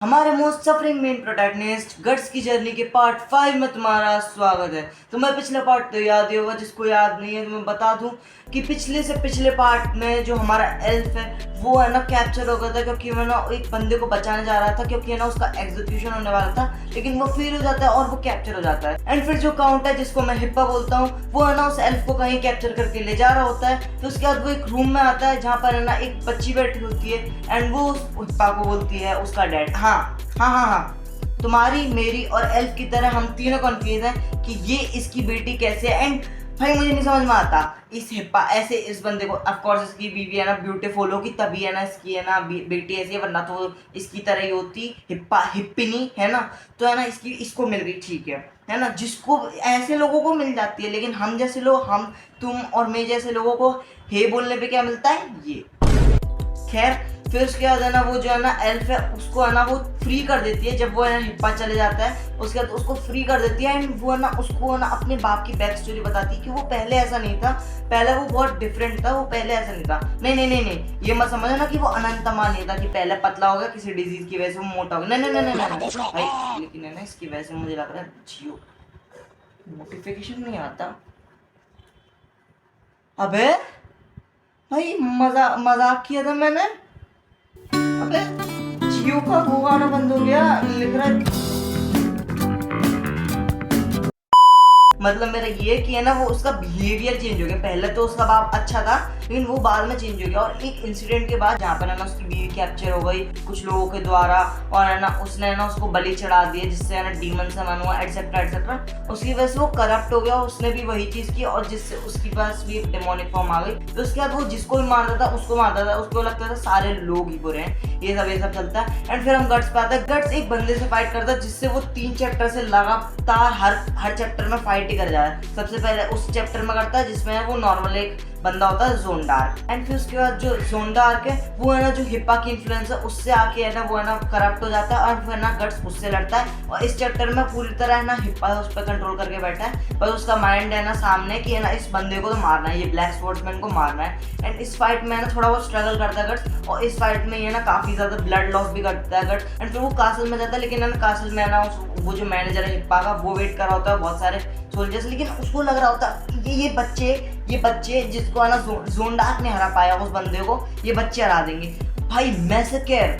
हमारे most suffering main protagonist guts की journey के पार्ट 5 में तुम्हारा स्वागत है। तुम्हें पिछला पार्ट तो याद ही होगा, जिसको याद नहीं है तो मैं बता दूं कि पिछले से पिछले पार्ट में जो हमारा एल्फ है वो है ना कैप्चर हो गया था, क्योंकि वो ना एक बंदे को बचाने जा रहा था, क्योंकि है ना उसका एग्जीक्यूशन होने वाला था, लेकिन वो फेल हो जाता है और वो कैप्चर हो जाता है। एंड फिर जो काउंट है, जिसको मैं हिप्पा बोलता हूँ, वो है ना उस एल्फ को कहीं कैप्चर करके ले जा रहा होता है। तो उसके बाद वो एक रूम में आता है जहाँ पर है ना एक बच्ची बैठी होती है एंड वो उस हिप्पा को बोलती है उसका डैड। हाँ हाँ हाँ हाँ, तुम्हारी मेरी और एल्फ की तरह हम तीनों कन्फ्यूज हैं कि ये इसकी बेटी कैसे है। एंड भाई मुझे नहीं समझ में आता इस हिप्पा ऐसे इस बंदे को, ऑफ कोर्स इसकी बीवी है ना ब्यूटीफुल होगी तभी है ना इसकी है ना बेटी ऐसी है, वरना तो इसकी तरह ही होती हिप्पा हिप्पिनी है ना। तो है ना इसको मिल गई, ठीक है ना, जिसको ऐसे लोगों को मिल जाती है, लेकिन हम जैसे लोग, हम तुम और मैं जैसे लोगों को हे बोलने पे क्या मिलता है ये। खैर फिर उसके बाद है ना वो जो है ना एल्फ है उसको है ना वो फ्री कर देती है जब वो है ना हिप्पा चले जाता है। उसके बाद उसको फ्री कर देती है एंड वो है ना उसको है ना अपने बाप की बैक स्टोरी बताती है कि वो पहले ऐसा नहीं था, पहले वो बहुत डिफरेंट था, वो पहले ऐसा नहीं था। नहीं नहीं नहीं नहीं, ये मत समझना ना कि वो अनंतमा नहीं था, कि पहले पतला हो गया किसी डिजीज की वजह से वो मोटा हो गया। नहीं नहीं नहीं नहीं भाई, लेकिन है ना इसकी वजह से मुझे लग रहा है जियो नोटिफिकेशन नहीं आता। अबे भाई मजाक किया था मैंने। अबे जियो का वो गाना बंद हो गया, लिख रहा है मतलब मेरा ये कि है ना वो उसका बिहेवियर चेंज हो गया। पहले तो उसका बाप अच्छा था लेकिन वो बाद में चेंज हो गया, और एक इंसिडेंट के बाद जहाँ पर है ना उसकी बीवी कैप्चर हो गई कुछ लोगों के द्वारा, और है ना उसने ना उसको बलि चढ़ा दिया जिससे है ना डीमन से मन हुआ एटसेट्रा एटसेट्रा। उसकी वजह से वो करप्ट हो गया और उसने भी वही चीज़ की, और जिससे उसके पास भी एक डेमोनिक फॉर्म आ गई। तो उसके बाद वो जिसको भी मारता था उसको मारता था, उसको लगता था सारे लोग ही बुरे हैं, ये सब चलता है। एंड फिर हम गट्स पे आते हैं। गट्स एक बंदे से फाइट करता है जिससे वो 3 चैप्टर से लगातार हर चैप्टर में फाइट ही कर जा रहा है। सबसे पहले उस चैप्टर में करता है जिसमें वो नॉर्मल एक बंदा होता है ज़ोंडार्क, एंड फिर उसके बाद जो ज़ोंडार्क है वो है ना जो हिप्पा की इन्फ्लुएंस है उससे आके है ना वो है ना करप्ट हो जाता है, और फिर ना गट्स उससे लड़ता है। और इस चैप्टर में पूरी तरह है ना हिप्पा उस पर कंट्रोल करके बैठा है, बस उसका माइंड है ना सामने कि है ना इस बंदे को तो मारना है, ये ब्लैक स्वॉर्ड्समैन को मारना है। एंड इस फाइट में है ना थोड़ा बहुत स्ट्रगल करता है गट्स, और इस फाइट में ये ना काफ़ी ज़्यादा ब्लड लॉस भी करता है गट्स। एंड फिर वो कासल में जाता है, लेकिन है ना कासल में है ना वो जो मैनेजर है हिप्पा का वो वेट कर रहा होता है बहुत सारे सोल्जर्स, लेकिन उसको लग रहा होता है ये बच्चे जिसको है ना ज़ोंडार्क ने हरा पाया उस बंदे को, ये बच्चे हरा देंगे। भाई मैसेकेर,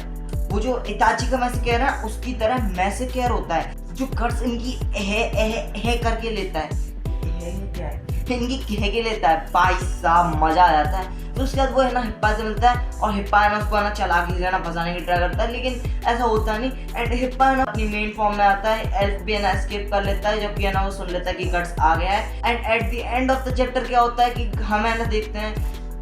वो जो इताची का मैसेकेर है उसकी तरह मैसेकेर होता है, जो गट्स इनकी एहे करके लेता है, क्या है इनकी कह के लेता है, भाई साहब मजा आ जाता है। तो उसके बाद वो है ना हिप्पा से मिलता है, और हिप्पा है ना उसको है ना चालाकी से है ना फंसाने की ट्राई करता है, लेकिन ऐसा होता नहीं। एंड हिप्पा है ना अपनी मेन फॉर्म में आता है, एल्फ भी है ना एस्केप कर लेता है, जबकि है ना वो सुन लेता है कि गट्स आ गया है। And at the end of the chapter क्या होता है कि हम है ना देखते हैं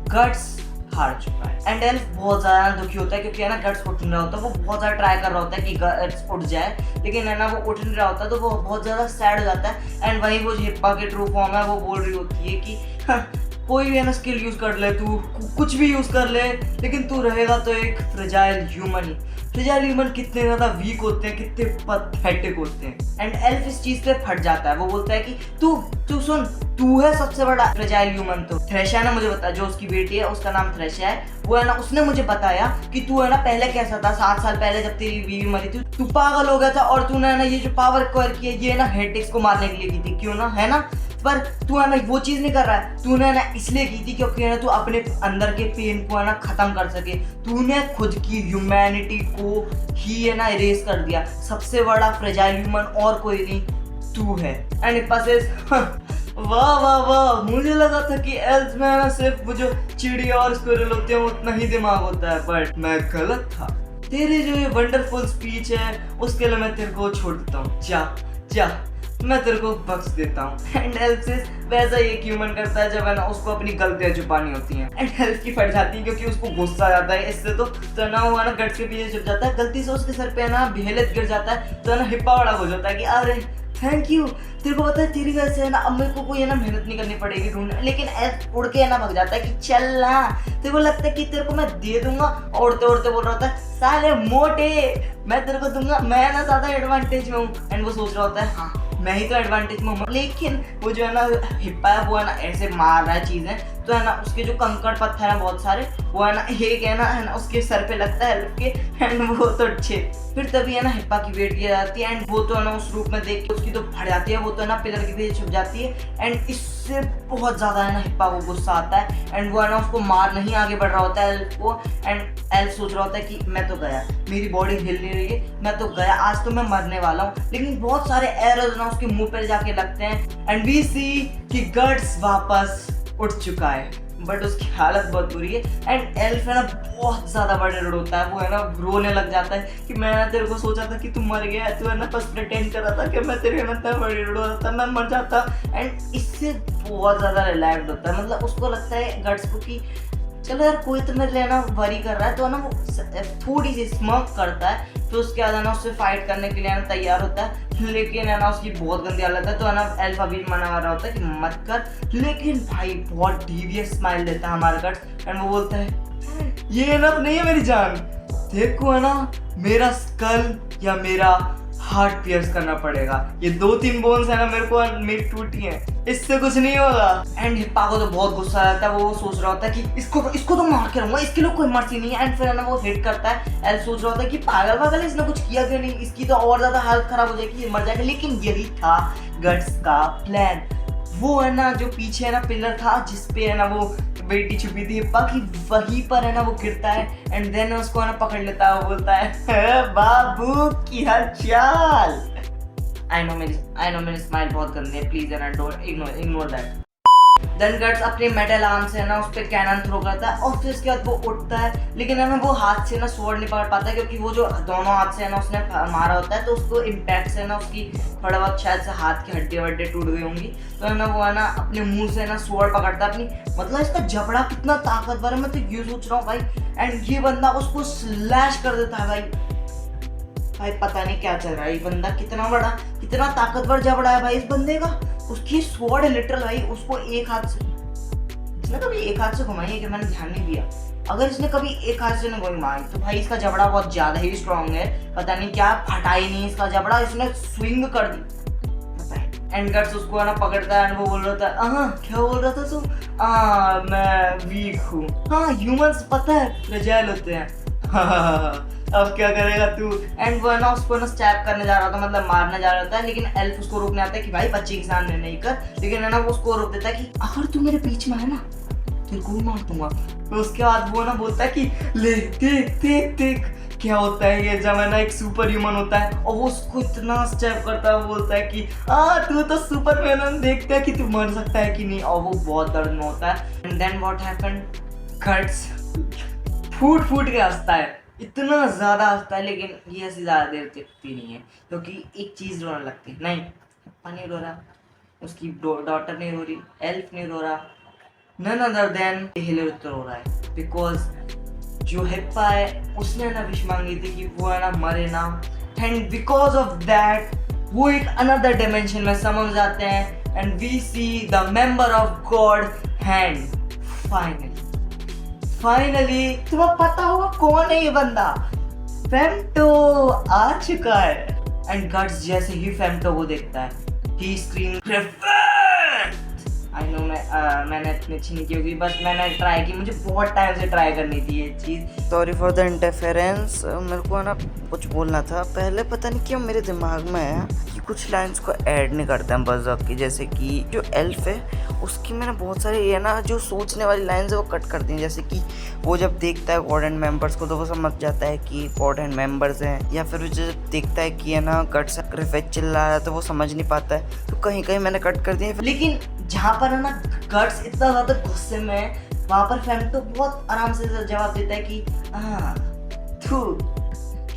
गट्स हार चुका है। एंड एल्फ बहुत ज़्यादा दुखी होता है, क्योंकि है ना गट्स उठ नहीं रहा होता, वो बहुत ज़्यादा ट्राई कर रहा होता है कि गट्स उठ जाए, लेकिन है ना वो उठ नहीं रहा होता, तो वो बहुत ज़्यादा सैड हो जाता है। एंड वहीं वो हिप्पा की ट्रू फॉर्म है वो बोल रही होती है कि कोई भी है ना स्किल यूज़ कर ले, तू कुछ भी यूज़ कर ले, लेकिन तू रहेगा तो एक फ्रेजाइल ह्यूमन ही। फ्रेजाइल ह्यूमन कितने ज़्यादा वीक होते हैं, कितने पथेटिक होते हैं। एंड एल्फ इस चीज़ पे फट जाता है, वो बोलता है कि तू सुन, तू है सबसे बड़ा फ्रेजाइल ह्यूमन। तो थ्रेशा ने मुझे बताया, जो उसकी बेटी है उसका नाम थ्रेशा है, वो है ना उसने मुझे बताया कि तू है ना पहले कैसा था, 7 साल पहले जब तेरी बीवी मरी थी तू पागल हो गया था, और तूने है ना ये जो पावर एक्वायर की है ये है ना हेरेटिक्स को मारने के लिए की थी, क्यों ना, है ना। पर तू है ना वो चीज़ नहीं कर रहा है, तूने है ना इसलिए की थी क्योंकि है ना तू अपने अंदर के पेन को है ना ख़त्म कर सके। तूने खुद की ह्यूमैनिटी को ही है ना इरेज कर दिया। सबसे बड़ा फ्रेजाइल ह्यूमन और कोई नहीं, तू है। एंड हिप्पा सेज वाह वाह वाह, मुझे लगा था कि एल्फ में ना सिर्फ वो जो चिड़िया और स्क्विरल होते हैं उतना ही दिमाग होता है, बट मैं गलत था। तेरी जो ये वंडरफुल स्पीच है उसके लिए मैं तेरे को छोड़ देता हूँ, जा मैं तेरे को बख्श देता हूँ। एंड एल्फ से वैसा ही एक ह्यूमन करता है जब है ना उसको अपनी गलतियाँ छुपानी होती हैं। एंड एल्फ की फट जाती है क्योंकि उसको गुस्सा आ जाता है इससे, तो ना वो है ना गट्स के पीछे छुप जाता है, गलती से उसके सर पे है ना भेलत गिर जाता है, तो है ना हिप्पा बड़ा हो जाता है कि अरे थैंक यू, तेरे को पता है तेरी वजह से है ना अब मेरे को कोई है ना मेहनत नहीं करनी पड़ेगी ढूंढने। लेकिन एल्फ उड़ के है ना भग जाता है कि चल ना, तेरे को लगता है कि तेरे को मैं दे दूंगा, और उड़ते उड़ते बोल रहा होता है साले मोटे मैं तेरे को दूंगा, मैं ना ज़्यादा एडवांटेज में हूँ। एंड वो सोच रहा होता है हाँ मैं ही तो एडवांटेज में हूँ, लेकिन वो जो है ना हिप्पा है वो है ना ऐसे मार रहा है चीज़ें, तो है ना उसके जो कंकड़ पत्थर है बहुत सारे, वो है ना उसके सर पे लगता है एल्फ के, एंड वो तो फिर तभी है ना हिप्पा की वेट की जाती है, एंड वो तो है ना उस रूप में देख के उसकी तो फट जाती है, वो तो है ना पिलर के पीछे छुप जाती है, एंड इससे बहुत ज्यादा है ना हिप्पा को गुस्सा आता है, एंड वो है ना उसको मार नहीं आगे बढ़ रहा होता है एल्फ को, एंड एल्फ सोच रहा होता है कि मैं तो गया, मेरी बॉडी हिल नहीं रही है, मैं तो गया, आज तो मैं मरने वाला हूँ, लेकिन बहुत सारे एरोज ना उसके मुंह पे जाके लगते हैं, एंड वी सी कि गट्स वापस उठ चुका है, बट उसकी हालत बहुत बुरी है, एंड एल्फ है ना बहुत ज्यादा बर्डन होता है, वो है ना रोने लग जाता है कि मैं ना तेरे को सोचा था कि तू मर गया है, तू है ना बस प्रिटेंड कर रहा था कि मैं तेरे ना बड़ी रो रहा था, मैं मर जाता, एंड इससे बहुत ज्यादा रिलैक्स्ड होता है, मतलब उसको लगता है गट्स को कि चलो यार कोई तो मेरे लिए ना वरी कर रहा है, तो ना वो थोड़ी सी स्मर्क करता है, तो उसके बाद ना उससे फाइट करने के लिए ना तैयार होता है, लेकिन है ना उसकी बहुत गंदी हालत है, तो है ना एल्फ अभी मना कर रहा होता है कि मत कर, लेकिन भाई बहुत डीवियस स्माइल देता है हमारा गट्स, एंड वो बोलता है ये इनफ नहीं है मेरी जान, देखो है ना मेरा स्कल या मेरा हार्ट पियर्स करना पड़ेगा, ये 2-3 बोन्स है ना मेरी टूटी हैं, इससे कुछ नहीं होगा, एंड हिप्पा को तो बहुत गुस्सा आता है, वो सोच रहा होता है कि इसको तो मार के रहूंगा, इसके लिए कोई मर्जी नहीं है, एंड फिर है ना वो हिट करता है, एल्फ सोच रहा होता है कि पागल इसने कुछ किया क्यों नहीं, इसकी तो और ज्यादा हालत खराब हो जाएगी, ये मर जाएगा, लेकिन यही था गट्स का प्लान, वो है ना जो पीछे है ना पिलर था जिसपे है ना वो बेटी छुपी थी हिप्पा की, वहीं पर है ना वो गिरता है, एंड देन उसको है ना पकड़ लेता है, वो बोलता है बाबू की हालचाल, आई नो मेरी स्माइल बहुत गंदी है, प्लीज है ना don't ignore that. Then guts अपने मेटल आर्म से ना उस पे कैनन थ्रो करता है, और फिर उसके बाद वो उठता है, लेकिन है ना वो हाथ से ना स्वॉर्ड नहीं पकड़ पाता, क्योंकि वो जो दोनों हाथ से है ना उसने मारा होता है, तो उसको इम्पैक्ट से ना उसकी थोड़ा बहुत शायद से हाथ की हड्डी वड्डी टूट गई होंगी, तो है ना वो है ना अपने मुंह से ना स्वॉर्ड पकड़ता है अपनी, मतलब इसका जबड़ा कितना ताकतवर है, मैं तो ये सोच रहा हूँ भाई, एंड ये बंदा उसको स्लैश कर देता है भाई पता नहीं क्या चल रहा है, ये बंदा कितना बड़ा कितना ताकतवर जबड़ा है भाई इस बंदे का, उसकी स्वॉर्ड है लिटरल भाई, उसको एक हाथ से, इसने कभी एक हाथ से घुमाई है कि मैंने ध्यान नहीं दिया, अगर इसने कभी एक हाथ से नहीं घुमाई तो भाई इसका जबड़ा बहुत ज्यादा ही स्ट्रॉन्ग है, पता नहीं क्या फटा ही नहीं इसका जबड़ा, इसने स्विंग कर दी, एंड गट्स उसको है ना पकड़ता है, एंड वो बोल रहा था क्या बोल रहा था तू, मैं वीक हूँ, हाँ ह्यूमंस पता है फ्रेजाइल होते हैं, अब क्या करेगा तू, एंड वो है ना उसको ना स्टैप करने जा रहा था, मतलब मारने जा रहा था, लेकिन एल्फ उसको रोकने आता है कि भाई बच्चे के सामने नहीं कर, लेकिन है ना वो उसको रोक देता है कि अगर तू मेरे बीच में है ना तेरे को भी मार दूंगा, तो उसके बाद वो ना बोलता है कि ले देख क्या होता है ये, जब है ना एक सुपर ह्यूमन होता है और वो उसको इतना स्टेप करता है, वो बोलता है कि तू तो सुपर मैन, देखता है कि तू मर सकता है कि नहीं, और वो बहुत दर्द में होता है, एंड देन व्हाट हैपेंड, गट्स फूट के हंसता है, इतना ज्यादा हंसता है, लेकिन ये हंसी ज्यादा देर टिकती नहीं है, क्योंकि एक चीज रोने लगती है, नहीं हिप्पा नहीं रो रहा, उसकी डॉटर नहीं रो रही, एल्फ नहीं रो रहा, नन अदर देन हिलर रो रहा है, बिकॉज जो हिप्पा है उसने ना विश मांगी थी कि वो है ना मरे ना, एंड बिकॉज ऑफ दैट वो एक अनदर डायमेंशन में समझ जाते हैं, and we see the member of God hand, finally तुम्हें पता होगा कौन है ये बंदा, फेम्टो आ चुका है, एंड गट्स जैसे ही फेम्टो को देखता है ही स्क्रीम, आई नो मैंने इतनी अच्छी नहीं की होगी, बस मैंने ट्राई की, मुझे बहुत टाइम से ट्राई करनी थी ये चीज़, सॉरी फॉर द इंटरफेरेंस, मेरे को ना कुछ बोलना था, पहले पता नहीं क्यों मेरे दिमाग में है कि कुछ लाइंस को ऐड नहीं करते हैं बज़ की, जैसे कि जो एल्फ है उसकी मैंने बहुत सारे ये ना जो सोचने वाली लाइन्स है वो कट कर दी हैं, जैसे कि वो जब देखता है गॉड एंड मेंबर्स को तो वो समझ जाता है कि गॉड एंड मेंबर्स हैं, या फिर वो जब देखता है कि है ना गट्स ग्रिफिथ चिल्ला रहा है तो वो समझ नहीं पाता है, तो कहीं कहीं मैंने कट कर दिए, लेकिन जहाँ पर है ना गट्स इतना ज़्यादा गुस्से में, वहाँ पर फेम्टो बहुत आराम से जवाब देता है कि तू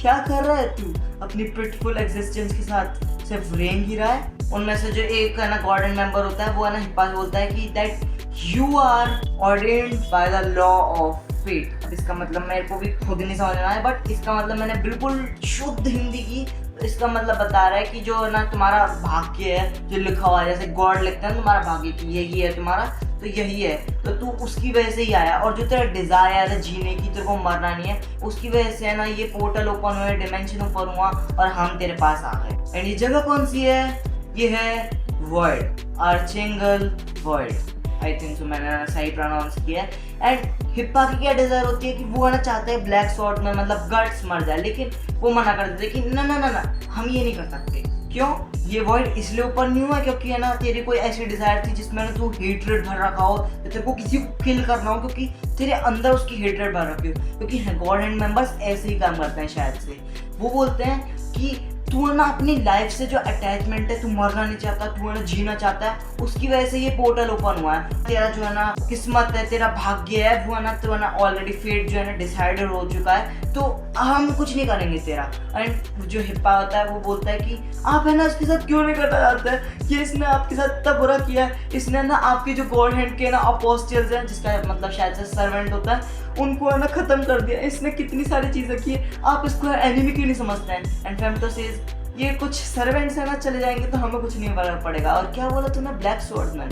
क्या कर रहा है, तू अपनी पिटफुल एग्जिस्टेंस के साथ सिर्फ रेंग ही रहा है, उनमें से जो एक है ना गॉर्डन मेंबर होता है वो है ना हिप्पा बोलता है कि that you are ordained by the law of fate, इसका मतलब मेरे को भी खुद नहीं समझ में आया, बट इसका मतलब मैंने बिल्कुल शुद्ध हिंदी की, इसका मतलब बता रहा है कि जो ना तुम्हारा भाग्य है जो लिखा हुआ है, जैसे गॉड लिखते हैं तुम्हारा भाग्य की यही है तुम्हारा, तो यही है, तो तू उसकी वजह से ही आया, और जो तेरा डिजायर है जीने की, तेरे को मरना नहीं है, उसकी वजह से है ना ये पोर्टल ओपन हुए, डिमेंशन ओपन हुआ और हम तेरे पास आ गए, एंड ये जगह कौन सी है, ये है वर्ल्ड, आर्चिंगल वर्ल्ड, आई थिंक सो मैंने सही प्रोनाउंस किया है। एंड हिप्पा की क्या डिजायर होती है कि वो है ना चाहते हैं ब्लैक स्वॉर्ड में मतलब गट्स मर जाए, लेकिन वो मना कर देते कि ना ना ना ना हम ये नहीं कर सकते। क्यों? ये वॉइड इसलिए ओपन नहीं हुआ क्योंकि है ना तेरी कोई ऐसी डिजायर थी जिसमें ना तू हेट्रेड भर रखा हो, तेरे को किसी को किल करना हो क्योंकि तेरे अंदर उसकी हेट्रेड भर रखी हो। क्योंकि गॉड हैंड मेंबर्स ऐसे ही काम करते हैं शायद से। वो बोलते हैं कि तू है ना अपनी लाइफ से जो अटैचमेंट है, तू मरना नहीं चाहता, तू है ना जीना चाहता है, उसकी वजह से ये पोर्टल ओपन हुआ है। तेरा जो है ना किस्मत है, तेरा भाग्य है, वो है ना तो है ना ऑलरेडी फेट जो है ना डिसाइडेड हो चुका है, तो हम कुछ नहीं करेंगे तेरा। एंड जो हिप्पा होता है वो बोलता है कि आप है ना इसके साथ क्यों नहीं करना चाहते हैं, कि इसने आपके साथ इतना बुरा किया है, इसने ना आपके जो गॉड हैंड के ना अपोस्टल्स हैं, जिसका मतलब शायद से सर्वेंट होता है, उनको है ना खत्म कर दिया, इसने कितनी सारी चीजें की, आप इसको एनिमी क्यों नहीं समझते हैं। एंड फेमटो सेज ये कुछ सर्वेंट्स है ना चले जाएंगे तो हमें कुछ नहीं फर्क पड़ेगा। और क्या बोला तूने, ब्लैक स्वॉर्डमैन,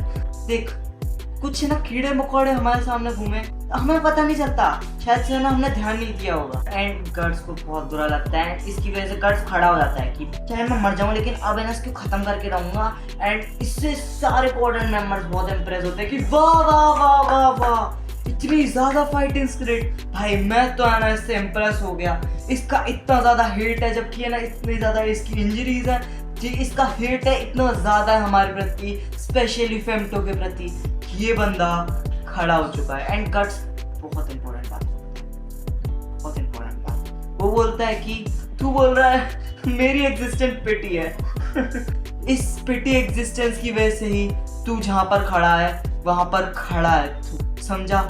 देख कुछ है ना कीड़े मकोड़े हमारे सामने घूमे, हमें पता नहीं चलता, शायद से ना हमने ध्यान नहीं दिया होगा। एंड गर्ड्स को बहुत बुरा लगता है, इसकी वजह से गर्ड्स खड़ा हो जाता है कि चाहे मैं मर जाऊं लेकिन अब है ना इसको खत्म करके रहूंगा। एंड इससे सारे कोऑर्डिनेट मेंबर्स बहुत इंप्रेस होते हैं कि वाह वाह वाह वाह वाह, इतनी ज्यादा फाइटिंग स्पिरिट, भाई मैं तो है ना इससे इम्प्रेस हो गया। इसका इतना ज्यादा हेट है, जबकि है ना इतनी ज्यादा इसकी इंजरीज है जी, इसका हेट है इतना ज्यादा है हमारे प्रति, स्पेशली फेमटो के प्रति। ये बंदा खड़ा हो चुका है। एंड गट्स बहुत इंपॉर्टेंट बात, बहुत इंपॉर्टेंट बात, वो बोलता है कि तू बोल रहा है मेरी एग्जिस्टेंस पिटी है इस पिटी एग्जिस्टेंस की वजह से ही तू जहां पर खड़ा है वहां पर खड़ा है, तू समझा,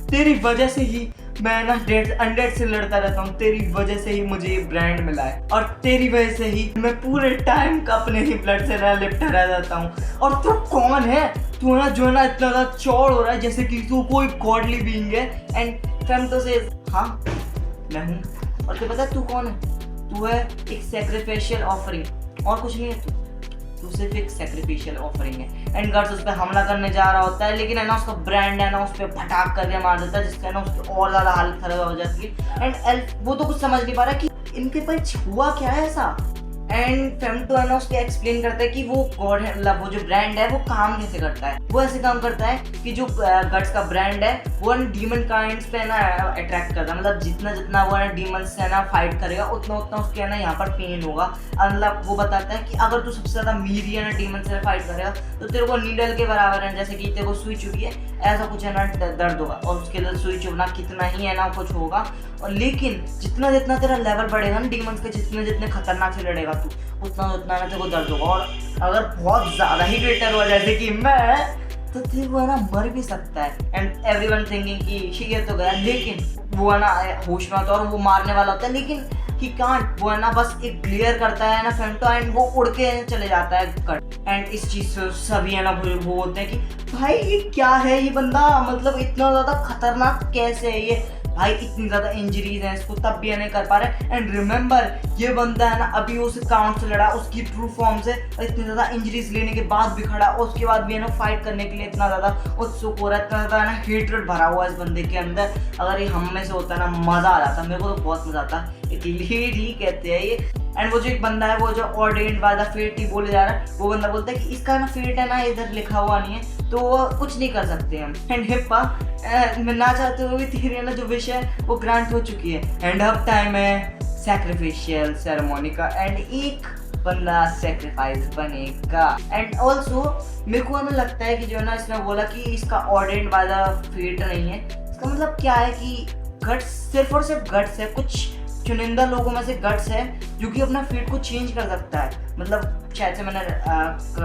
तेरी वजह से ही मैं ना अनडेड से लड़ता रहता हूँ, तेरी वजह से ही मुझे ये ब्रांड मिला है, और तेरी वजह से ही मैं पूरे टाइम का अपने ही ब्लड से ना लिपटा रह जाता हूँ। और तू कौन है, तू ना जो है ना इतना ज्यादा चौड़ हो रहा है जैसे कि तू कोई गॉडली बीइंग है। एंड फेमटो से हाँ मैं हूँ, और तुझे पता है तू कौन है, तू है एक सैक्रिफिशियल ऑफरिंग, और कुछ नहीं है तू सिर्फ एक सैक्रिफिशियल ऑफरिंग है। एंड गट्स उस पर हमला करने जा रहा होता है, लेकिन है ना उसका ब्रांड है ना उस पर फटाक करके मार देता है, जिससे ना उसकी और ज्यादा हालत खराब हो जाती है। एंड एल्फ वो तो कुछ समझ नहीं पा रहा कि इनके पास हुआ क्या है ऐसा। एंड फेमटो है ना उसके एक्सप्लेन करता है कि वो गॉड है, मतलब वो जो ब्रांड है वो काम कैसे करता है। वो ऐसे काम करता है कि जो गट्स का ब्रांड है वो है डीमन काइंड्स पे ना अट्रैक्ट करता है, मतलब जितना जितना वो है ना डीमंस से ना फाइट करेगा उतना उतना उसके है ना यहाँ पर पेन होगा। मतलब वो बताता है कि अगर तू सबसे ज्यादा मीरी है ना डीमन से फाइट करेगा तो तेरे को नीडल के बराबर है, जैसे कि तेरे को सुई चुभी है ऐसा कुछ है ना दर्द होगा, और उसके लिए सुई चुभना कितना ही है ना कुछ होगा। और लेकिन जितना जितना तेरा लेवल बढ़ेगा ना डीमंस के, जितने जितने खतरनाक से लड़ेगा तू, उतना उतना ना तेरे को दर्द होगा। और अगर बहुत ज्यादा ही ग्रेटर हुआ जैसे कि मैं, तो तेरे को है ना मर भी सकता है। एंड एवरीवन थिंकिंग कि ठीक है तो गया, लेकिन वो है ना होश में होता है और वो मारने वाला होता है, लेकिन ही कांट, वो है ना बस एक ग्लेयर करता है ना फेमटो, एंड वो उड़ के चले जाता है कट। एंड इस चीज से सभी है ना वो होते हैं कि भाई ये क्या है, ये बंदा मतलब इतना ज्यादा खतरनाक कैसे है ये, भाई इतनी ज्यादा इंजरीज हैं इसको तब भी नहीं कर पा रहे। एंड रिमेंबर ये बंदा है ना अभी उस काउंट से लड़ा उसकी ट्रू फॉर्म से, और इतनी ज्यादा इंजरीज लेने के बाद भी खड़ा, और उसके बाद भी है ना फाइट करने के लिए इतना ज्यादा उत्सुक हो रहा है, इतना ज्यादा है ना हेट्रेड भरा हुआ है इस बंदे के अंदर। अगर ये हम में से होता ना मजा आ जाता, मेरे को तो बहुत मजा आता, एक लीड ही कहते हैं ये। एंड वो जो एक बंदा है वो जो ऑर्डेन्ड बाय द फेट ही बोले जा रहा है, वो बंदा बोलता है कि इसका ना फेट है ना इधर लिखा हुआ नहीं है तो कुछ नहीं कर सकते हम। एंड हिप्पा मैं ना चाहते हुए भी तेरी ना जो विश है वो ग्रांट हो चुकी है। एंड अब टाइम है सैक्रिफिशियल सेरेमोनी का, एंड एक बंदा सेक्रीफाइस बनेगा। एंड ऑल्सो मेरे को ना लगता है कि जो है ना इसने बोला कि इसका ऑर्डेन्ड बाय द फेट नहीं है, इसका मतलब क्या है कि गट्स सिर्फ और सिर्फ गट्स है, कुछ चुनिंदा लोगों में से गट्स है जो कि अपना फेट को चेंज कर सकता है। मतलब शायद से मैंने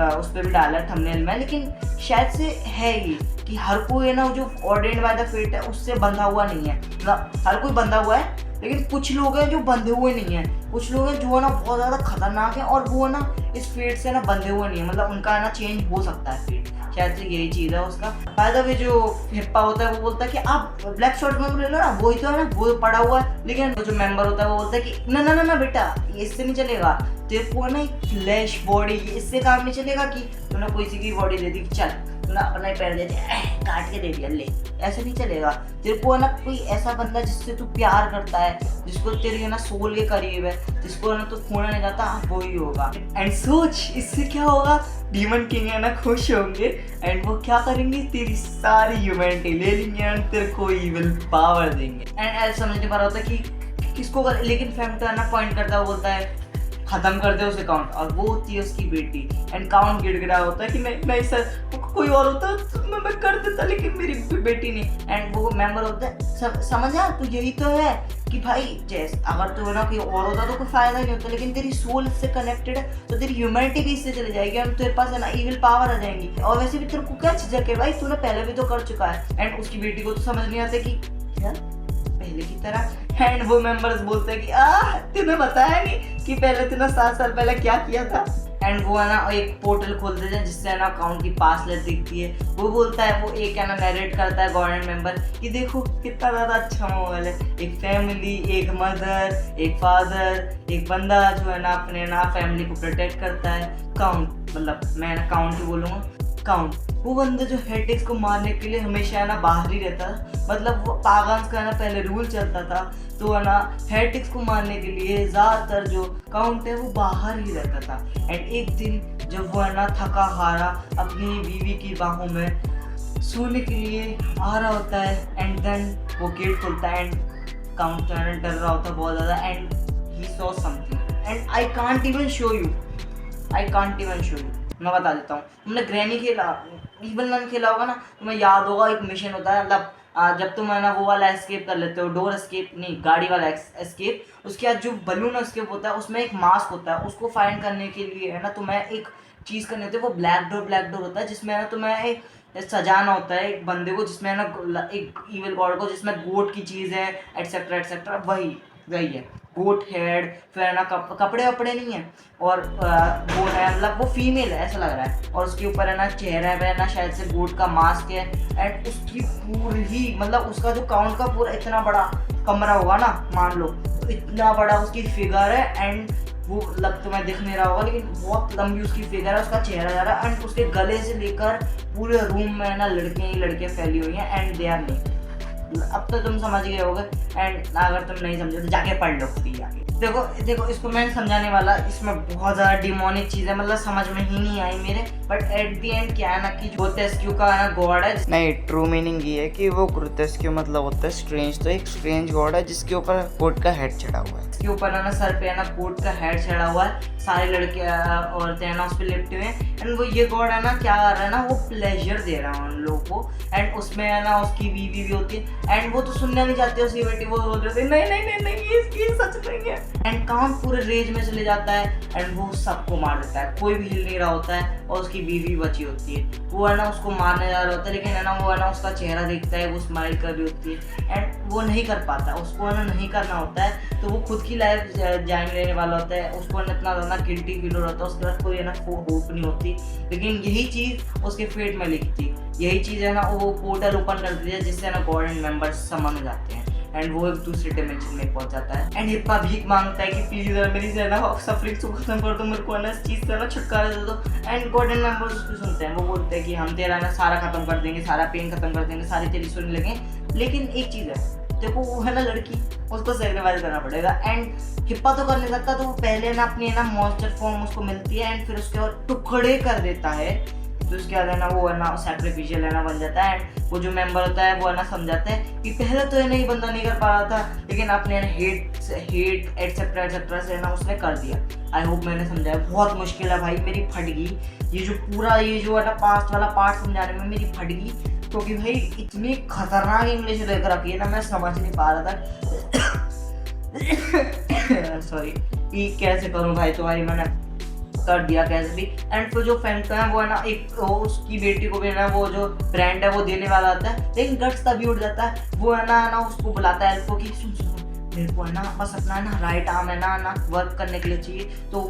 उस पर भी डाला है थंबनेल में, लेकिन शायद से है ये कि हर कोई है ना जो ऑर्डेन्ड बाय द फेट है उससे बंधा हुआ नहीं है, मतलब हर कोई बंधा हुआ है, लेकिन कुछ लोग हैं जो बंधे हुए नहीं हैं, कुछ लोग हैं जो है ना बहुत ज़्यादा खतरनाक है और वो है ना इस फेट से ना बंधे हुए नहीं है, मतलब उनका है ना चेंज हो सकता है फेट, शायद से यही चीज़ है उसका। बाय द वे जो हिप्पा होता है वो बोलता है कि आप ब्लैक स्वॉर्डमैन ले लो ना, वही तो है ना वो पड़ा हुआ है, लेकिन जो मेंबर होता है वो बोलता है कि ना ना ना ना बेटा ये इससे नहीं चलेगा, तेरे को ना एक फ्लैश बॉडी, इससे काम नहीं चलेगा कि तूने कोई सी की बॉडी दे दी, चल तूने अपना ही पैर दे दिया, काट के दे दिया, ले, ऐसे नहीं चलेगा। तेरे को है ना कोई ऐसा बंदा जिससे तू प्यार करता है, जिसको तेरी है ना सोल के करीब है, जिसको है ना तू खोना नहीं चाहता, वो ही होगा। एंड सोच इससे क्या होगा, डीमन किंग है ना खुश होंगे एंड वो क्या करेंगे, तेरी सारी ह्यूमैनिटी ले लेंगे एंड तेरे को इविल पावर देंगे। एंड ऐसा समझ नहीं पा रहा होता कि किसको कर, लेकिन फेमटो है ना पॉइंट करता है, बोलता है खत्म कर दे उस अकाउंट, और वो होती है उसकी बेटी। एंड काउंट गिड़गिड़ा होता है कि नहीं सर, कोई और होता तो मैं कर देता, लेकिन मेरी बेटी नहीं। एंड वो मेंबर होता है, समझ आ तू, यही तो है कि भाई जैसे अगर तू है ना कोई और होता तो कोई फायदा नहीं होता, लेकिन तेरी सोल इससे कनेक्टेड है तो तेरी ह्यूमैनिटी भी इससे चली जाएगी और तेरे पास है ना इविल पावर आ जाएंगी। और वैसे भी तेरे को क्या झिझक है भाई, तूने पहले भी तो कर चुका है। एंड उसकी बेटी को तो समझ नहीं आता कि क्या पहले की तरह। एंड वो मेंबर्स बोलते हैं कि तूने बताया नहीं कि पहले तूने 7 साल पहले क्या किया था। एंड वो है ना एक पोर्टल खोल देते हैं जिससे है ना अकाउंट की पासवर्ड दिखती है। वो बोलता है, वो एक है ना नरेट करता है गवर्नमेंट मेंबर कि देखो कितना ज़्यादा अच्छा माहौल है, एक फैमिली, एक मदर, एक फादर, एक बंदा जो है ना अपने ना फैमिली को प्रोटेक्ट करता है। काउंट, मतलब मैं ना काउंट ही बोलूँगा, काउंट वो बंदा जो हेटिक्स को मारने के लिए हमेशा है ना बाहर ही रहता था। मतलब वो पागन्स का है ना पहले रूल चलता था, तो है ना हेटिक्स को मारने के लिए ज़्यादातर जो काउंट है वो बाहर ही रहता था। एंड एक दिन जब वो है ना थका हारा अपनी बीवी की बाहों में सोने के लिए आ रहा होता है, एंड देन वो गेट खुलता है एंड काउंट जो है ना डर रहा होता है बहुत ज़्यादा, and he saw something and I can't even show you. मैं बता देता हूँ, तुमने ग्रैनी खेला, इवन रन खेला होगा ना, तुम्हें याद होगा एक मिशन होता है, मतलब जब तुम है ना वो वाला एस्केप कर लेते हो, डोर एस्केप नहीं, गाड़ी वाला एस्केप, उसके बाद जो बलून एस्केप होता है उसमें एक मास्क होता है, उसको फाइंड करने के लिए है ना तुम्हें एक चीज़ करनी होती है, वो ब्लैक डोर होता है, जिसमें है ना तुम्हें एक सजाना होता है एक बंदे को, जिसमें है ना एक इविल गॉड को, जिसमें गोट की चीज़ है एटसेट्रा, वही है गोट हेड। फिर है ना कपड़े वपड़े नहीं है, और वो है मतलब वो फीमेल है ऐसा लग रहा है, और उसके ऊपर है ना चेहरा है ना शायद से गोट का मास्क है। एंड उसकी पूरी मतलब उसका जो काउंट का पूरा इतना बड़ा कमरा होगा ना, मान लो तो इतना बड़ा उसकी फिगर है। एंड वो लग तुम्हें दिख नहीं रहा होगा, लेकिन बहुत लंबी उसकी फिगर है, उसका चेहरा जा रहा है, एंड उसके गले से लेकर पूरे रूम में ना लड़कियाँ फैली हुई हैं। एंड दे आर नहीं, अब तो तुम समझ गए होगे। एंड अगर तुम नहीं समझे तो जाके पढ़ लो खुद ही जाके। देखो इसको मैं समझाने वाला, इसमें बहुत ज़्यादा डिमोनिक चीज़ें मतलब समझ में ही नहीं आई मेरे, बट एट दी एंड क्या है ना कि ग्रोटेस्क्यू का है ना गॉड है। नहीं, ट्रू मीनिंग ये है कि वो ग्रोटेस्क्यू मतलब होता है स्ट्रेंज, तो एक स्ट्रेंज गॉड है जिसके ऊपर कोट का हेड चढ़ा हुआ है, इसके ऊपर है ना सर पे है ना कोट का हेड चढ़ा हुआ है, सारे लड़के औरतें है ना उस पर लिपटे हुए हैं। एंड वो ये गॉड है ना क्या कर रहा है ना, वो प्लेजर दे रहा है उन लोगों को। एंड उसमें है ना उसकी बीवी भी होती है, एंड वो तो सुनना नहीं चाहते उसकी बेटी, वो बोल रहे थे नहीं ये सच नहीं है। एंड काउंट पूरे रेज में चले जाता है, एंड वो सबको मार देता है, कोई भी हिल नहीं रहा होता है, और उसकी बीवी बची होती है, वो है ना उसको मारने जा रहा होता है, लेकिन है ना वो है ना उसका चेहरा देखता है, वो स्माइल कर रही होती है, एंड वो नहीं कर पाता, उसको है ना नहीं करना होता है, तो वो खुद की लाइफ जान लेने वाला होता है, उसको है ना इतना ज़्यादा गिल्टी फील हो रहा होता है, उसके बाद कोई है ना होप नहीं होती। लेकिन यही चीज़ उसके फेट में लिखी थी, यही चीज़ है ना वो पोर्टल ओपन कर दिया जिससे ना गॉड एंड मेंबर्स समझ हो जाते हैं, एंड वो एक दूसरे डिमेंशन में पहुंच जाता है। एंड हिप्पा भीख मांगता है कि प्लीज मेरी से ना सफरिंग को खत्म कर दो, मेरे को ना इस चीज़ से ना छुटकारा दे दो। एंड गॉड एंड मेंबर्स उसको सुनते हैं, वो बोलते हैं कि हम तेरा ना सारा खत्म कर देंगे, सारा पेन खत्म कर देंगे, सारी तेरी सुनने लगे। लेकिन एक चीज़ है, देखो वो है ना लड़की, उसको सेक्रीफाइस करना पड़ेगा। एंड हिप्पा तो कर नहीं सकता, तो वो पहले ना अपनी है ना मॉन्स्टर फॉर्म उसको मिलती है, एंड फिर उसके बाद टुकड़े कर देता है, तो उसके बाद है ना वो है ना सैक्रिफिशियल है ना बन जाता है। एंड वो जो मेंबर होता है वो है ना समझाता है कि पहले तो है ना ये बंदा नहीं कर पा रहा था, लेकिन अपने हेट एटसेट्रा से है ना उसने कर दिया। आई होप मैंने समझाया, बहुत मुश्किल है भाई, मेरी फट गई ये जो है ना पास्ट वाला पार्ट समझाने में मेरी फट गई, क्योंकि भाई इतनी खतरनाक इंग्लिश देख रखी है ना, मैं समझ नहीं पा रहा था सॉरी कि कैसे करूँ भाई, तुम्हारी मैंने कर दिया कैसे भी। एंड फिर जो फैंटम है वो है ना एक उसकी बेटी को भी है ना वो जो ब्रांड है वो देने वाला आता है, लेकिन गट्स तभी उठ जाता है, वो है ना उसको बुलाता है एल्फो की, सुन मेरे को है ना बस अपना है ना राइट आर्म है ना वर्क करने के लिए चाहिए, तो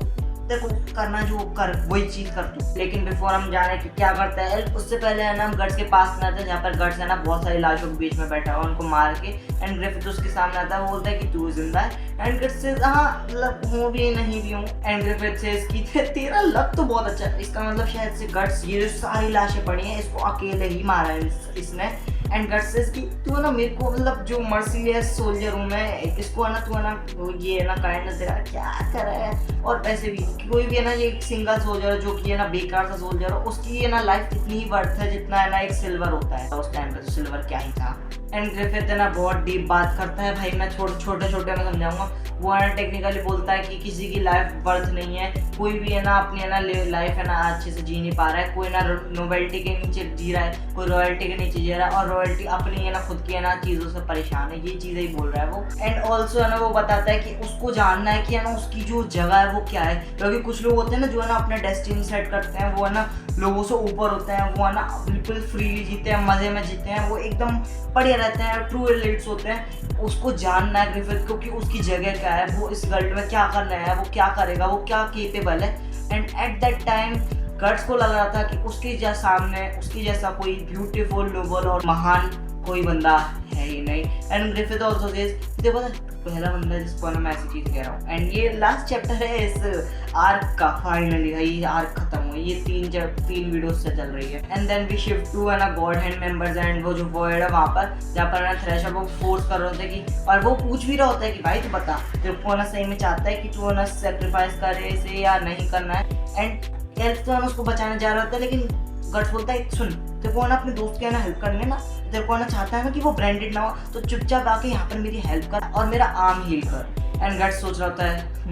तेरे को करना जो कर वही चीज कर तू। लेकिन बिफोर हम जाने कि क्या करता है एल्फ, उससे पहले है ना हम गट्स के पास में आते हैं, जहाँ पर गट्स है ना बहुत सारी लाशों के बीच में बैठा हुआ उनको मार के। एंड ग्रिफिथ उसके सामने आता है, वो बोलता है कि तू जिंदा है। एंड गट्स से हाँ मतलब हूँ भी नहीं भी हूँ। एंड ग्रिफिथ से इसकी तेरा लक तो बहुत अच्छा है, इसका मतलब शायद से गट्स ये जो सारी लाशें पड़ी हैं इसको अकेले ही मारा है इसने। एंड गट्स से कि तू है ना मेरे को मतलब जो मर्सीलेस सोल्जर हूँ मैं, इसको है ना तू है ना ये है ना काइंडनेस तेरा क्या कर रहा है। और वैसे भी कोई भी है ना ये एक सिंगल सोल्जर जो कि है ना बेकार सा सोल्जर हो, उसकी है ना लाइफ इतनी ही वर्थ है जितना है ना एक सिल्वर होता है। उस टाइम पे तो सिल्वर क्या ही था। एंड ग्रिफिथ है ना बहुत डीप बात करता है, भाई मैं छोटे छोटे में समझाऊंगा। वो है ना टेक्निकली बोलता है कि किसी की लाइफ वर्थ नहीं है, कोई भी है ना अपनी है ना लाइफ है ना अच्छे से जी नहीं पा रहा है, कोई ना नोबेल्टी के नीचे जी रहा है, कोई रॉयल्टी के नीचे जी रहा है, और रॉयल्टी अपनी है ना खुद की है ना चीज़ों से परेशान है। ये चीज़ें ही बोल रहा है वो। एंड ऑल्सो है ना वो बताता है कि उसको जानना है कि है ना उसकी जो जगह है वो क्या है, क्योंकि कुछ लोग होते हैं ना जो है ना अपना डेस्टिनी सेट करते हैं, वो है ना लोगों से ऊपर होते हैं, वो है ना बिल्कुल फ्रीली जीते हैं, मज़े में जीते हैं, वो एकदम बढ़िया रहते हैं, ट्रू एलिट्स होते हैं। उसको जानना है ग्रिफिथ को कि उसकी जगह क्या है, वो इस वर्ल्ड में क्या करना है, वो क्या करेगा, वो क्या केपेबल है। And at that time guts को लग रहा था कि उसके सामने उसकी जैसा कोई ब्यूटीफुल नोबल और महान कोई बंदा है ही नहीं। एंड ग्रिफिथ ऑल्सो सेज देखो पहला बंदा जिसको मैं ऐसी चीज कह रहा हूँ। एंड ये लास्ट चैप्टर है इस आर्क का, फाइनली भाई आर्क खत्म हुई, ये तीन वीडियोस से चल रही है। And then we shift to है ना गॉड हैंड मेंबर्स एंड वो जो वॉइड है वहाँ पर, जहाँ पर ना थ्रेशर को फोर्स कर रहे होते हैं कि, और वो पूछ भी रहा होता है कि भाई तू बता तेरे को ना सही में चाहता है कि तू ना सेक्रीफाइस करे इसे या नहीं करना है। एंड एल्फ तो उसको बचाने जा रहा होता है, लेकिन गट्स बोलता है सुन तेरे को ना अपने दोस्त के ना हेल्प करनी है ना, तेरे को ना चाहता है ना कि वो ब्रांडेड ना हो, तो चुपचाप आके यहाँ पर मेरी हेल्प कर और मेरा आर्म हील कर। एंड गट्स सोच रहा होता है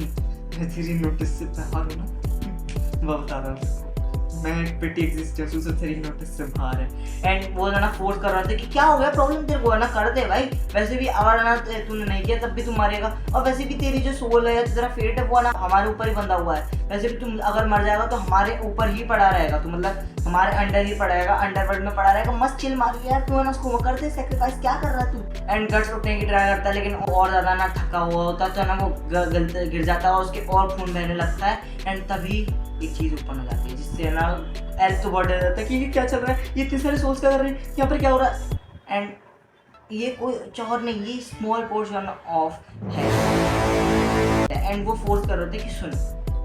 मैं तेरी नोटिस से बाहर हूँ ना, वो बता रहा हूँ मैं एक पिटी एग्जिस्टेंस हूँ, तेरी नोटिस से बाहर है। एंड वो ना फोर्स कर रहा था कि क्या हो गया प्रॉब्लम तेरे को है ना, कर दे भाई, वैसे भी अगर ना तूने नहीं किया तब भी तू मरेगा, और वैसे भी तेरी जो सोल है या तेरा फेट है वो ना हमारे ऊपर ही बंधा हुआ है, वैसे भी तुम अगर मर जाएगा तो हमारे ऊपर ही पड़ा रहेगा, तो मतलब हमारे अंडर ही पड़ेगा, अंडरवर्ल्ड में पड़ा रहेगा, मस्त चिल मार यार तू है ना उसको कर दे सेक्रीफाइस, क्या कर रहा तू। एंड गट्स उठने की ट्राई करता है, लेकिन वो और ज़्यादा ना थका हुआ होता है, तो ना वो गिर जाता है और उसके और खून बहने लगता है। एंड तभी एक चीज़ ऊपर हो जाती है जिससे ना एल्फ तो बहुत डर जाता है कि ये क्या चल रहा है, ये इतने सारे सोल्स क्या कर रहे हैं, यहाँ पर क्या हो रहा है। एंड ये कोई चौर नहीं, ये स्मॉल पोर्शन ऑफ है। एंड वो फोर्स कर रहे थे कि सुन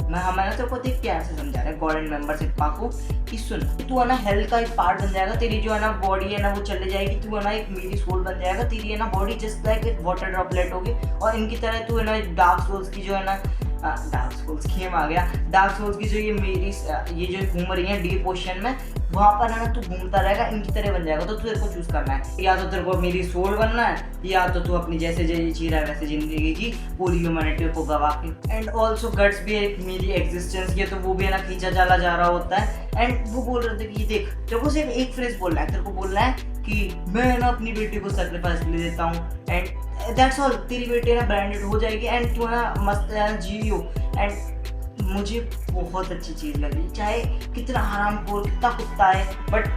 मैं हमारा तेरे को देख प्यार से समझा रहा है गॉड एंड मेंबर से पाको कि सुन तू है ना हेल्थ का एक पार्ट बन जाएगा, तेरी जो है ना बॉडी है ना वो चले जाएगी, तू है ना एक मेरी सोल बन जाएगा, तेरी है ना बॉडी जस्ट लाइक एक वाटर ड्रॉपलेट होगी, और इनकी तरह तू है ना डार्क सोल्स की जो है ना डार्क सोल्स गेम आ गया, डार्क सोल्स की जो ये जो घूम रही है डीप ओशन में, वहाँ पर है ना तू घूमता रहेगा, इनकी तरह बन जाएगा। तो तेरे को चूज करना है, या तो तेरे को मेरी सोल बनना है, या तो तू अपनी जैसे जी रहा है वैसे जिंदगी जी पूरी ह्यूमैनिटी को गवा के। एंड ऑल्सो गट्स भी एक मेरी एग्जिस्टेंस ये तो वो भी है ना खींचा चला जा रहा होता है। एंड वो बोल रहे थे कि देख तेरे को सिर्फ एक फ्रेज बोलना है, तेरे को बोलना है कि मैं ना अपनी बेटी को सेक्रीफाइस ले देता हूँ, एंड दैट्स ऑल, तेरी बेटी ना ब्रांडेड हो जाएगी एंड तू ना मस्त जियो। एंड मुझे बहुत अच्छी चीज़ लगी, चाहे कितना हरामखोर कितना कुत्ता है, but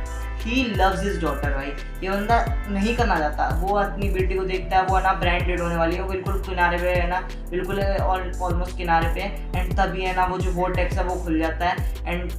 he loves his daughter. भाई ये बंदा नहीं करना चाहता, वो अपनी बेटी को देखता है, वो है ना ब्रांडेड होने वाली है, वो बिल्कुल किनारे पे है ना, बिल्कुल ऑलमोस्ट किनारे पे है। एंड तभी है ना वो जो वोर्टेक्स है वो खुल जाता है। एंड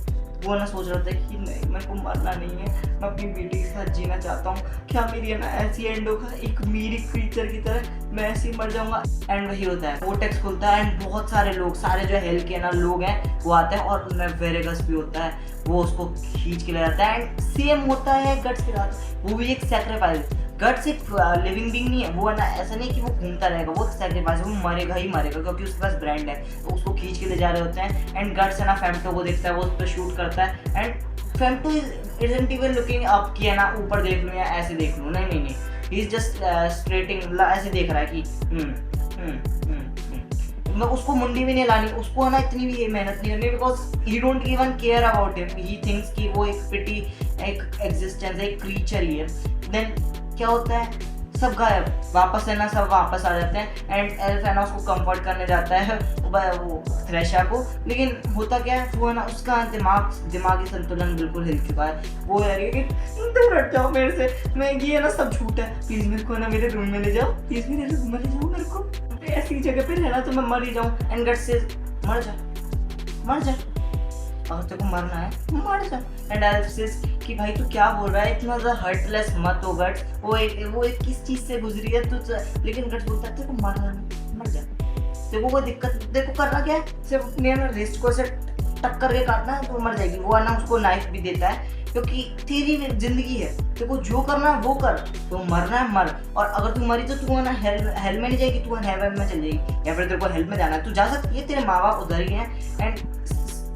वो ना सोच रहा था कि नहीं मेरे को मरना नहीं है, मैं अपनी बेटी के साथ जीना चाहता हूँ, क्या मेरी है ना ऐसी एंड होगा एक मेरी क्रीचर की तरह, मैं ऐसे ही मर जाऊंगा। एंड वही होता है, वो टेक्स्ट खुलता है एंड बहुत सारे लोग, सारे जो हेल के ना लोग हैं वो आते हैं, और वेरेगस भी होता है, वो उसको खींच के ले जाता है। एंड सेम होता है गट्स के साथ, वो भी एक सेक्रीफाइस। गट्स एक लिविंग बीइंग नहीं है, वो है ना ऐसा नहीं कि वो घूमता रहेगा, वो सेक्रीफाइस, वो मरेगा ही मरेगा क्योंकि उसके पास ब्रांड है, तो उसको खींच के ले जा रहे होते हैं। एंड गट्स है ना फेम्टो को देखता है, वो उस पर शूट करता है। And femto isn't even looking up कि है ना ऊपर देख लूँ या ऐसे देख लूँ, नहीं ही इज जस्ट स्ट्रेटिंग, ऐसे देख रहा है कि मैं उसको मुंडी भी नहीं लानी, उसको है ना इतनी भी मेहनत नहीं करनी, because he don't even care about him, he thinks कि वो एक पिटी एक एग्जिस्टेंस है, एक क्रीचर ही है। देन क्या होता है, सब गायब, वापस है ना सब वापस आ जाते हैं। एंड एल्फ है ना उसको कंफर्ट करने जाता है वो थ्रेशा को, लेकिन होता क्या है, वो है ना उसका दिमागी संतुलन बिल्कुल हिल चुका है, वो यार कि तुम हट जाओ मेरे से, मैं ये है ना सब झूठ है, प्लीज मेरे को ना मेरे रूम में ले जाओ, प्लीज मेरे रूम में ले जाओ, मेरे को ऐसी जगह पे रहना तो मैं मर ही जाऊँ। एंड गट्स से मर जा मर जा, अगर तेरे को मरना है मर जा। एंड एल्सिस कि भाई तू क्या बोल रहा है, इतना ज़्यादा हर्टलेस मत हो गट्स, वो एक किस चीज़ से गुजरी है तू, लेकिन गट्स बोलता है तेरे को मरना नहीं, मर जा, तेरे को कोई दिक्कत, तेरे को करना क्या है, सिर्फ अपने ना रिस्ट को से टक्कर के काटना है तो मर जाएगी। वो है ना उसको नाइफ भी देता है क्योंकि तेरी जिंदगी है, तेरे को जो करना है वो कर, तो मरना है मर, और अगर तू मरी तो तू है ना हेल में नहीं जाएगी, तू हेवन में चल जाएगी, या फिर तेरे को हेल में जाना है तू जा सकती है, तेरे माँ बाप उधर ही हैं। एंड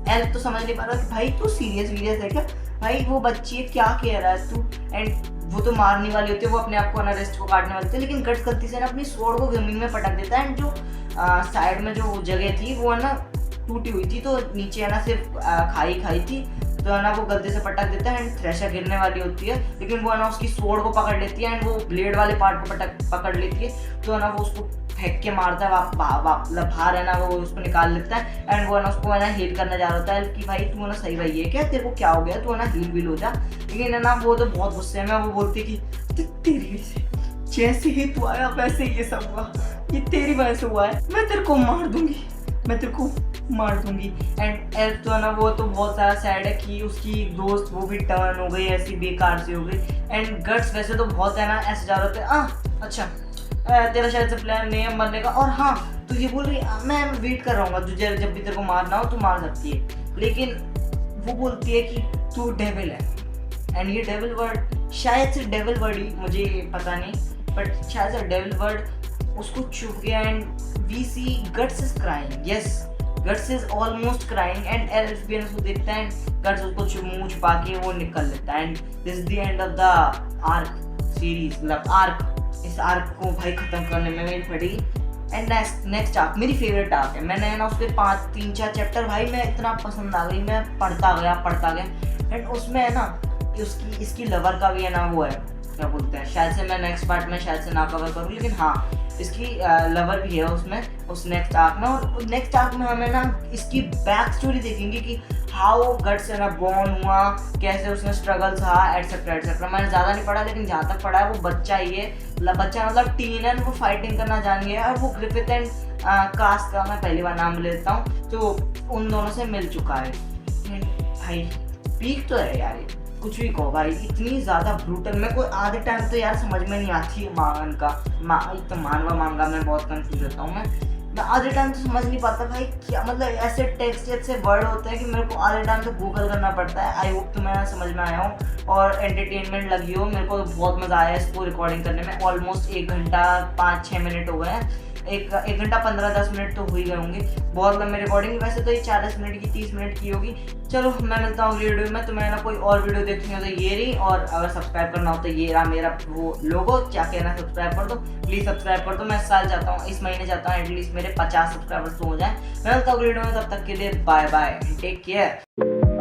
एल तो समझ नहीं पा रहा कि भाई तू सीरियस है क्या, भाई वो बच्ची है क्या कह रहा है तू। एंड वो तो मारने वाली होती है, वो अपने आप को ना रिस्ट को काटने वाली होती है, लेकिन गट्स गलती से ना अपनी स्वॉर्ड को जमीन में पटक देता है। एंड जो साइड में जो जगह थी वो है ना टूटी हुई थी, तो नीचे है ना सिर्फ खाई थी, तो है ना वो गलती से पटक देता है। एंड थ्रेशर गिरने वाली होती है, लेकिन वो है ना उसकी स्वॉर्ड को पकड़ लेती है, एंड वो ब्लेड वाले पार्ट को पकड़ लेती है, तो है ना वो उसको फेंक के मारता है, मतलब बाहर है ना वो उसको निकाल लेता है। एंड वो है ना उसको है ना हील करना जा रहा है कि भाई तू है ना सही भाई है क्या, तेरे को क्या हो गया, तू है ना हील हो जा। लेकिन है ना वो तो बहुत गुस्से में, वो बोलती है कि तेरी वजह से जैसे ही तू आया वैसे ये सब हुआ, ये तेरी वजह से हुआ है, मैं तेरे को मार दूंगी, मैं तेरे को मार दूंगी। एंड एल्फ तो है ना वो तो बहुत सारा सैड है कि उसकी दोस्त वो भी टर्न हो गई, ऐसी बेकार सी हो गई। एंड गट्स वैसे तो बहुत है ना ऐसे जा रहे थे, अच्छा तेरा शायद से प्लान नहीं है मरने का, और हाँ तो ये बोल रही मैं वेट कर रहा हूँ तुझे, जब भी तेरे को मारना हो तो मार सकती है, लेकिन वो बोलती है कि तू डेविल है। एंड ये डेविल वर्ड शायद से डेविल वर्ड ही, मुझे पता नहीं, बट शायद से डेविल वर्ड उसको चुप गया। And we see guts is crying, yes guts is almost crying, and elf भी उसको देखता है, गट्स उसको मुंह छुपा के वो निकल लेता है। And this is the end of the arc series, मतलब आर्क, इस आर्क को भाई खत्म करने में मेरी पड़ी। एंड नेक्स्ट आर्क मेरी फेवरेट आर्क है, मैंने ना उसके 3-4 चैप्टर भाई मैं इतना पसंद आ गई, मैं पढ़ता गया। एंड उसमें है ना इसकी लवर का भी है ना वो है, क्या बोलते हैं, शायद से मैं नेक्स्ट पार्ट में शायद से ना कवर करूँ, लेकिन हाँ इसकी लवर भी है उसमें, उस नेक्स्ट आर्क में। और नेक्स्ट आर्क में हमें ना इसकी बैक स्टोरी देखेंगे कि हाउ गट्स है ना बॉर्न हुआ, कैसे उसने स्ट्रगल था, एटसेट्रा एटसेट्रा। मैंने ज़्यादा नहीं पढ़ा, लेकिन जहाँ तक पढ़ा है वो बच्चा ही है, बच्चा मतलब टीन है, वो फाइटिंग करना जान गया है, और वो ग्रिफिथ एंड कास्ट का मैं पहली बार नाम लेता हूँ, तो उन दोनों से मिल चुका है। भाई पीक तो है यार, कुछ भी कहो भाई, इतनी ज़्यादा ब्रूटल। मेरे को आधे टाइम तो यार समझ में नहीं आती मांगन का, तो मानवा मांगा मैं बहुत कंफ्यूज होता हूँ मैं आधे टाइम तो समझ नहीं पाता भाई क्या, मतलब ऐसे टेक्स्ट ऐसे वर्ड होते हैं कि मेरे को आधे टाइम तो गूगल करना पड़ता है। आई होप तुम्हें समझ में आया हो और एंटरटेनमेंट लगी हो। मेरे को बहुत मज़ा आया इसको रिकॉर्डिंग करने में। ऑलमोस्ट 1 घंटा 5-6 मिनट हो गए हैं, 1 घंटा 15-10 मिनट तो हो ही गए होंगे। बहुत लंबी रिकॉर्डिंग, वैसे तो ये 40 मिनट की 30 मिनट की होगी। चलो मैं मिलता हूँ वीडियो में। तुम्हें ना कोई और वीडियो देखनी हो तो ये रही, और अगर सब्सक्राइब करना हो तो ये रहा मेरा वो लोगो, क्या कहना सब्सक्राइब कर दो, प्लीज़ सब्सक्राइब कर दो। मैं इस महीने चाहता हूँ एटलीस्ट मेरे 50 सब्सक्राइबर्स तो हो जाए। मैं मिलता हूँ वीडियो में, तब तक के लिए बाय बाय, टेक केयर।